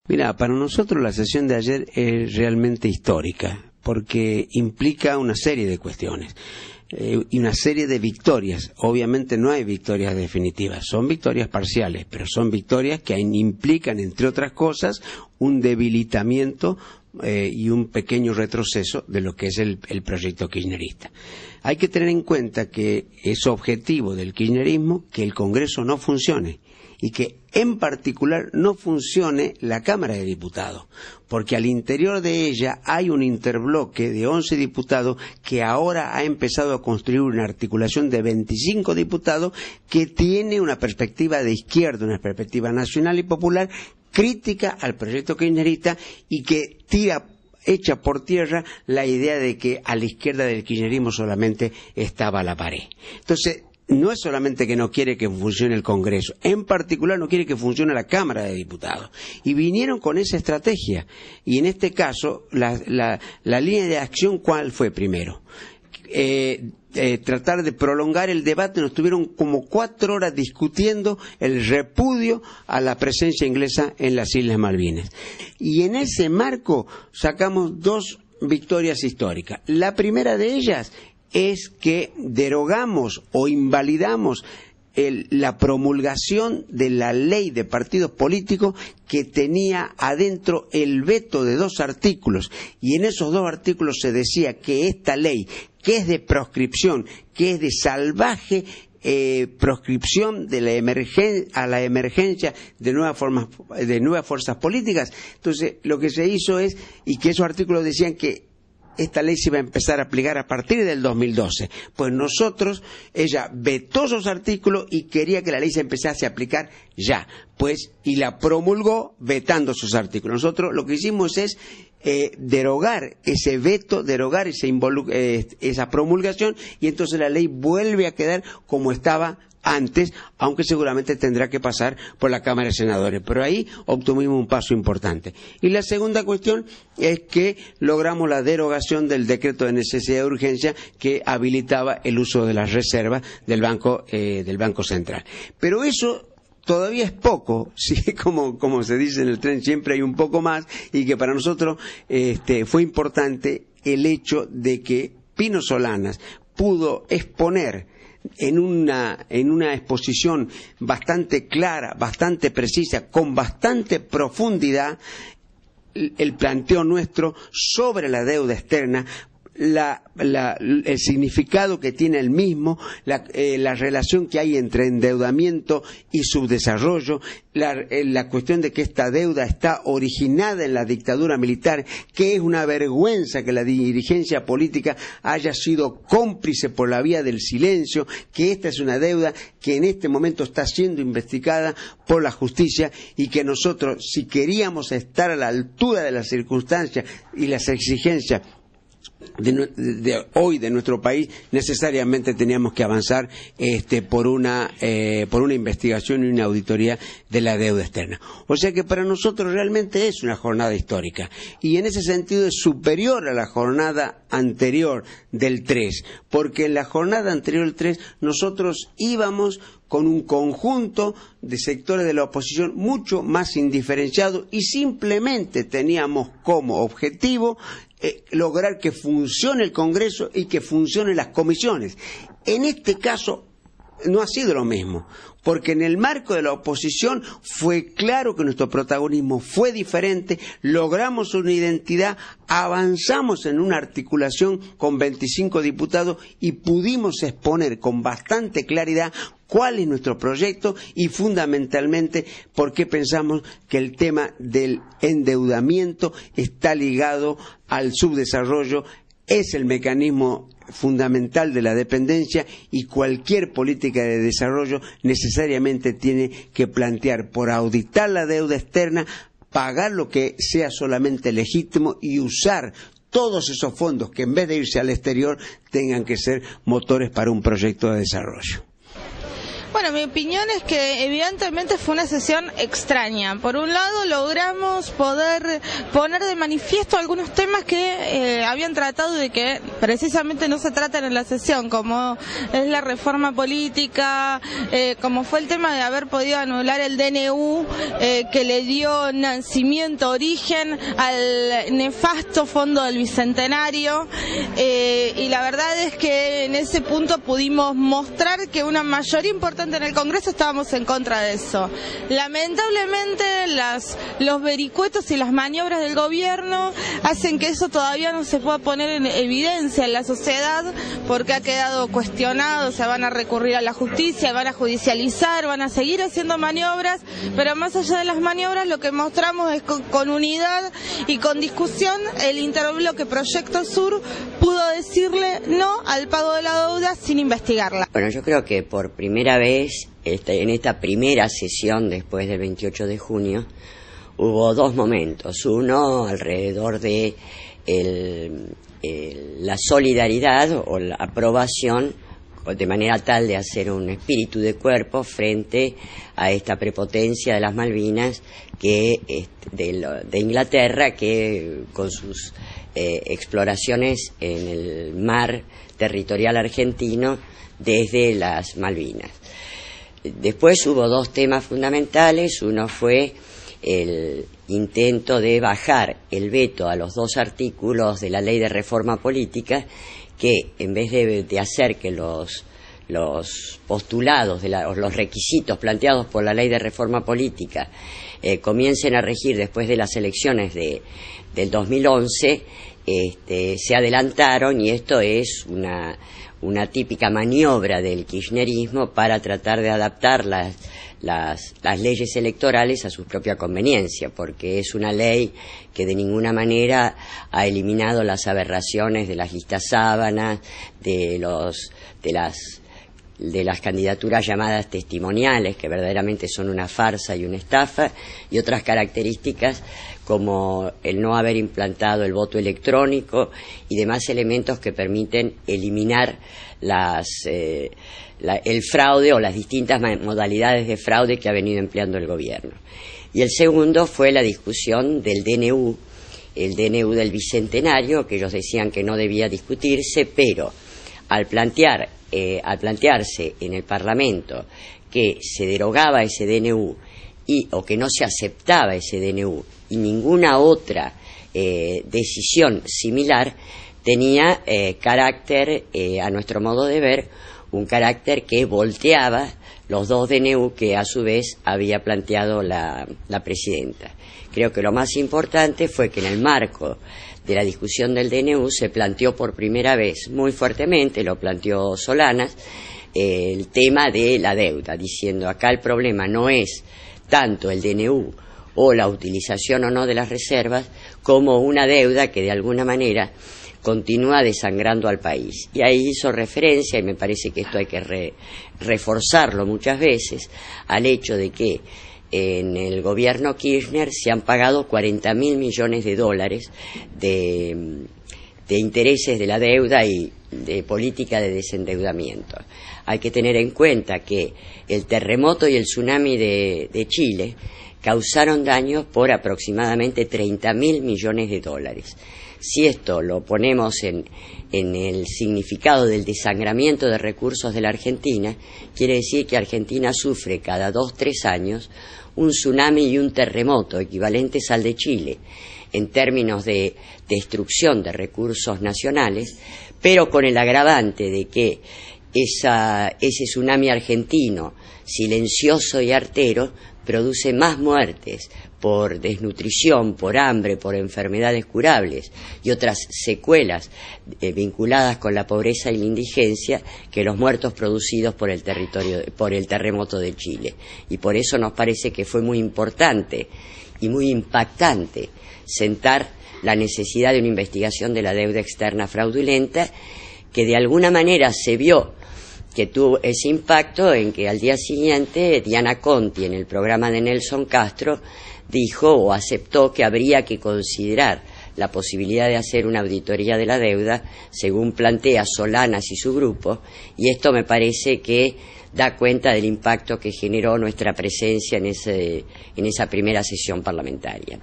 Mira, para nosotros la sesión de ayer es realmente histórica, porque implica una serie de cuestiones y una serie de victorias. Obviamente no hay victorias definitivas, son victorias parciales, pero son victorias que implican, entre otras cosas, un debilitamiento y un pequeño retroceso de lo que es el proyecto kirchnerista. Hay que tener en cuenta que es objetivo del kirchnerismo que el Congreso no funcione y que en particular no funcione la Cámara de Diputados, porque al interior de ella hay un interbloque de 11 diputados que ahora ha empezado a construir una articulación de 25 diputados que tiene una perspectiva de izquierda, una perspectiva nacional y popular crítica al proyecto kirchnerista y que echa por tierra la idea de que a la izquierda del kirchnerismo solamente estaba la pared. Entonces, no es solamente que no quiere que funcione el Congreso, en particular no quiere que funcione la Cámara de Diputados. Y vinieron con esa estrategia. Y en este caso, la línea de acción, ¿cuál fue primero? Tratar de prolongar el debate. Nos tuvieron como 4 horas discutiendo el repudio a la presencia inglesa en las Islas Malvinas. Y en ese marco sacamos 2 victorias históricas. La primera de ellas es que derogamos o invalidamos la promulgación de la ley de partidos políticos que tenía adentro el veto de 2 artículos, y en esos 2 artículos se decía que esta ley, que es de proscripción, que es de salvaje proscripción de a la emergencia de nuevas fuerzas políticas. Entonces, lo que se hizo es, y que esos artículos decían que esta ley se iba a empezar a aplicar a partir del 2012. Pues ella vetó esos artículos y quería que la ley se empezase a aplicar ya. Y la promulgó vetando esos artículos. Nosotros lo que hicimos es derogar ese veto, derogar esa promulgación, y entonces la ley vuelve a quedar como estaba antes, aunque seguramente tendrá que pasar por la Cámara de Senadores. Pero ahí obtuvimos un paso importante. Y la segunda cuestión es que logramos la derogación del decreto de necesidad de urgencia que habilitaba el uso de las reservas del Banco Central. Pero eso todavía es poco, sí, como se dice en el tren, siempre hay un poco más, y que para nosotros fue importante el hecho de que Pino Solanas pudo exponer en una exposición bastante clara, bastante precisa, con bastante profundidad, el planteo nuestro sobre la deuda externa, el significado que tiene el mismo, la relación que hay entre endeudamiento y subdesarrollo, la cuestión de que esta deuda está originada en la dictadura militar, que es una vergüenza que la dirigencia política haya sido cómplice por la vía del silencio, que esta es una deuda que en este momento está siendo investigada por la justicia, y que nosotros, si queríamos estar a la altura de las circunstancias y las exigencias de hoy de nuestro país, necesariamente teníamos que avanzar por una investigación y una auditoría de la deuda externa. O sea que para nosotros realmente es una jornada histórica, y en ese sentido es superior a la jornada anterior del 3, porque en la jornada anterior del 3 nosotros íbamos con un conjunto de sectores de la oposición mucho más indiferenciado, y simplemente teníamos como objetivo lograr que funcione el Congreso y que funcionen las comisiones. En este caso no ha sido lo mismo, porque en el marco de la oposición fue claro que nuestro protagonismo fue diferente, logramos una identidad, avanzamos en una articulación con 25 diputados y pudimos exponer con bastante claridad cuál es nuestro proyecto y fundamentalmente por qué pensamos que el tema del endeudamiento está ligado al subdesarrollo, es el mecanismo fundamental de la dependencia, y cualquier política de desarrollo necesariamente tiene que plantear por auditar la deuda externa, pagar lo que sea solamente legítimo y usar todos esos fondos que en vez de irse al exterior tengan que ser motores para un proyecto de desarrollo. Bueno, mi opinión es que evidentemente fue una sesión extraña. Por un lado, logramos poder poner de manifiesto algunos temas que habían tratado de que precisamente no se tratan en la sesión, como es la reforma política, como fue el tema de haber podido anular el DNU, que le dio nacimiento, origen al nefasto Fondo del Bicentenario, y la verdad es que en ese punto pudimos mostrar que una mayoría importante en el Congreso estábamos en contra de eso. Lamentablemente los vericuetos y las maniobras del gobierno hacen que eso todavía no se pueda poner en evidencia en la sociedad, porque ha quedado cuestionado, se van a recurrir a la justicia, van a judicializar, van a seguir haciendo maniobras, pero más allá de las maniobras lo que mostramos es con unidad y con discusión el interbloque Proyecto Sur pudo decirle no al pago de la deuda sin investigarla. Bueno, yo creo que por primera vez en esta primera sesión después del 28 de junio hubo dos momentos. Uno alrededor de la solidaridad o la aprobación de manera tal de hacer un espíritu de cuerpo frente a esta prepotencia de las Malvinas de Inglaterra, que con sus exploraciones en el mar territorial argentino desde las Malvinas. Después hubo dos temas fundamentales. Uno fue el intento de bajar el veto a los dos artículos de la Ley de Reforma Política, que en vez de hacer que los postulados, los requisitos planteados por la Ley de Reforma Política comiencen a regir después de las elecciones del 2011, se adelantaron, y esto es una típica maniobra del kirchnerismo para tratar de adaptar las leyes electorales a su propia conveniencia, porque es una ley que de ninguna manera ha eliminado las aberraciones de las listas sábanas, de las candidaturas llamadas testimoniales, que verdaderamente son una farsa y una estafa, y otras características como el no haber implantado el voto electrónico y demás elementos que permiten eliminar el fraude o las distintas modalidades de fraude que ha venido empleando el gobierno. Y el segundo fue la discusión del DNU, el DNU del Bicentenario, que ellos decían que no debía discutirse, pero al plantearse en el Parlamento que se derogaba ese DNU o que no se aceptaba ese DNU y ninguna otra decisión similar, tenía carácter, a nuestro modo de ver, un carácter que volteaba los dos DNU que a su vez había planteado la presidenta. Creo que lo más importante fue que en el marco de la discusión del DNU se planteó por primera vez, muy fuertemente, lo planteó Solanas, el tema de la deuda, diciendo acá el problema no es tanto el DNU o la utilización o no de las reservas, como una deuda que de alguna manera continúa desangrando al país. Y ahí hizo referencia, y me parece que esto hay que reforzarlo muchas veces, al hecho de que en el gobierno Kirchner se han pagado $40.000 millones de intereses de la deuda y de política de desendeudamiento. Hay que tener en cuenta que el terremoto y el tsunami de Chile causaron daños por aproximadamente $30.000 millones. Si esto lo ponemos en el significado del desangramiento de recursos de la Argentina, quiere decir que Argentina sufre cada 2-3 años un tsunami y un terremoto equivalentes al de Chile en términos de destrucción de recursos nacionales, pero con el agravante de que ese tsunami argentino, silencioso y artero, produce más muertes por desnutrición, por hambre, por enfermedades curables y otras secuelas vinculadas con la pobreza y la indigencia que los muertos producidos por el terremoto de Chile. Y por eso nos parece que fue muy importante y muy impactante sentar la necesidad de una investigación de la deuda externa fraudulenta, que de alguna manera se vio que tuvo ese impacto en que al día siguiente Diana Conti, en el programa de Nelson Castro, dijo o aceptó que habría que considerar la posibilidad de hacer una auditoría de la deuda, según plantea Solanas y su grupo, y esto me parece que da cuenta del impacto que generó nuestra presencia en esa primera sesión parlamentaria.